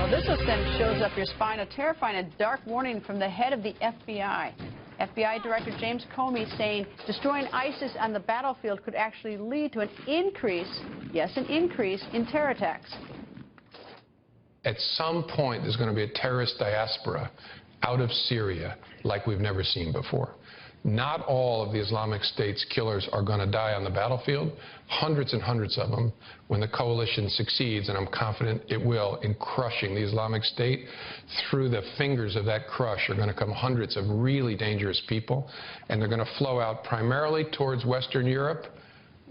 Well, this just then shows up your spine, a terrifying and dark warning from the head of the FBI. FBI Director James Comey saying destroying ISIS on the battlefield could actually lead to an increase, yes, an increase in terror attacks. At some point, there's going to be a terrorist diaspora out of Syria like we've never seen before. Not all of the Islamic State's killers are going to die on the battlefield. Hundreds and hundreds of them when the coalition succeeds, and I'm confident it will, in crushing the Islamic State. Through the fingers of that crush are going to come hundreds of really dangerous people, and they're going to flow out primarily towards Western Europe,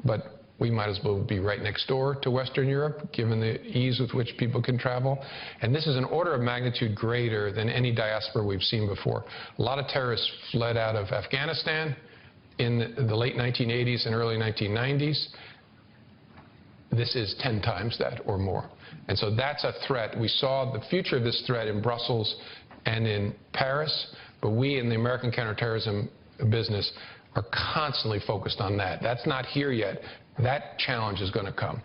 but we might as well be right next door to Western Europe, given the ease with which people can travel. And this is an order of magnitude greater than any diaspora we've seen before. A lot of terrorists fled out of Afghanistan in the late 1980s and early 1990s. This is 10 times that or more. And so that's a threat. We saw the future of this threat in Brussels and in Paris, but we in the American counterterrorism business are constantly focused on that. That's not here yet. That challenge is going to come.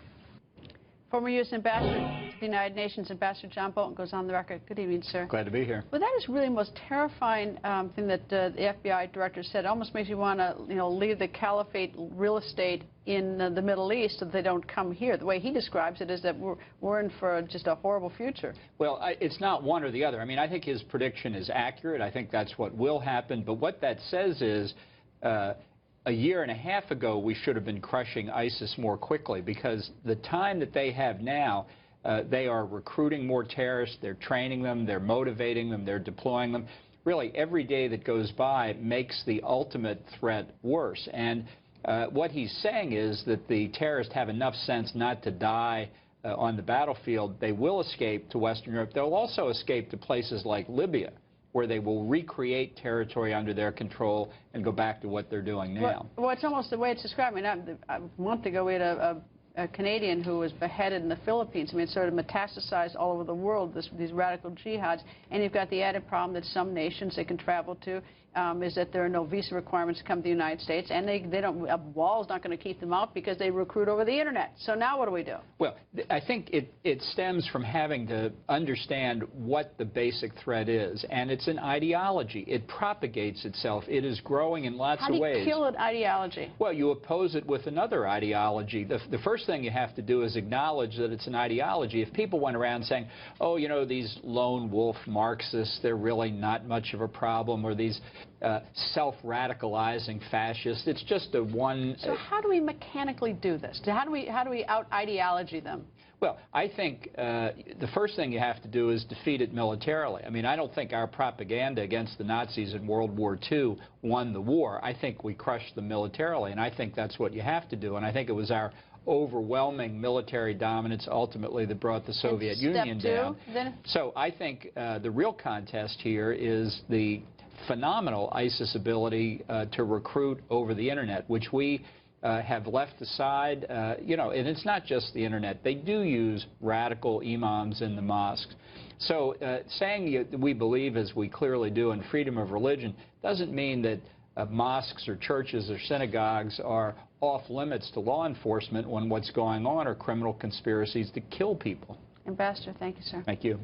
Former U.S. Ambassador to the United Nations, Ambassador John Bolton, goes on the record. Good evening, sir. Glad to be here. Well, that is really the most terrifying thing that the FBI director said. It almost makes you want to, leave the caliphate real estate in the Middle East so they don't come here. The way he describes it is that we're in for just a horrible future. Well, it's not one or the other. I mean, I think his prediction is accurate. I think that's what will happen. But what that says is a year and a half ago, we should have been crushing ISIS more quickly, because the time that they have now, they are recruiting more terrorists, they're training them, they're motivating them, they're deploying them. Really, every day that goes by makes the ultimate threat worse. And what he's saying is that the terrorists have enough sense not to die on the battlefield. They will escape to Western Europe. They'll also escape to places like Libya, where they will recreate territory under their control and go back to what they're doing now. Well, it's almost the way it's described. I mean, a month ago, we had a Canadian who was beheaded in the Philippines. I mean, it's sort of metastasized all over the world, these radical jihads. And you've got the added problem that some nations they can travel to is that there are no visa requirements to come to the United States, and they don't, a wall's not going to keep them out because they recruit over the internet. So now what do we do? Well, I think it stems from having to understand what the basic threat is, and it's an ideology. It propagates itself. It is growing in lots of ways. How do you kill an ideology? Well, you oppose it with another ideology. The first thing you have to do is acknowledge that it's an ideology. If people went around saying, oh, these lone wolf Marxists, they're really not much of a problem, or these self-radicalizing fascists, it's just a one... So how do we mechanically do this? How do we out-ideology them? Well, I think the first thing you have to do is defeat it militarily. I mean, I don't think our propaganda against the Nazis in World War II won the war. I think we crushed them militarily, and I think that's what you have to do. And I think it was our overwhelming military dominance ultimately that brought the Soviet Union down. So I think the real contest here is the phenomenal ISIS ability to recruit over the internet, which we have left aside. And it's not just the internet. They do use radical imams in the mosques. So saying we believe, as we clearly do, in freedom of religion doesn't mean that mosques or churches or synagogues are off limits to law enforcement when what's going on are criminal conspiracies to kill people. Ambassador, thank you, sir. Thank you.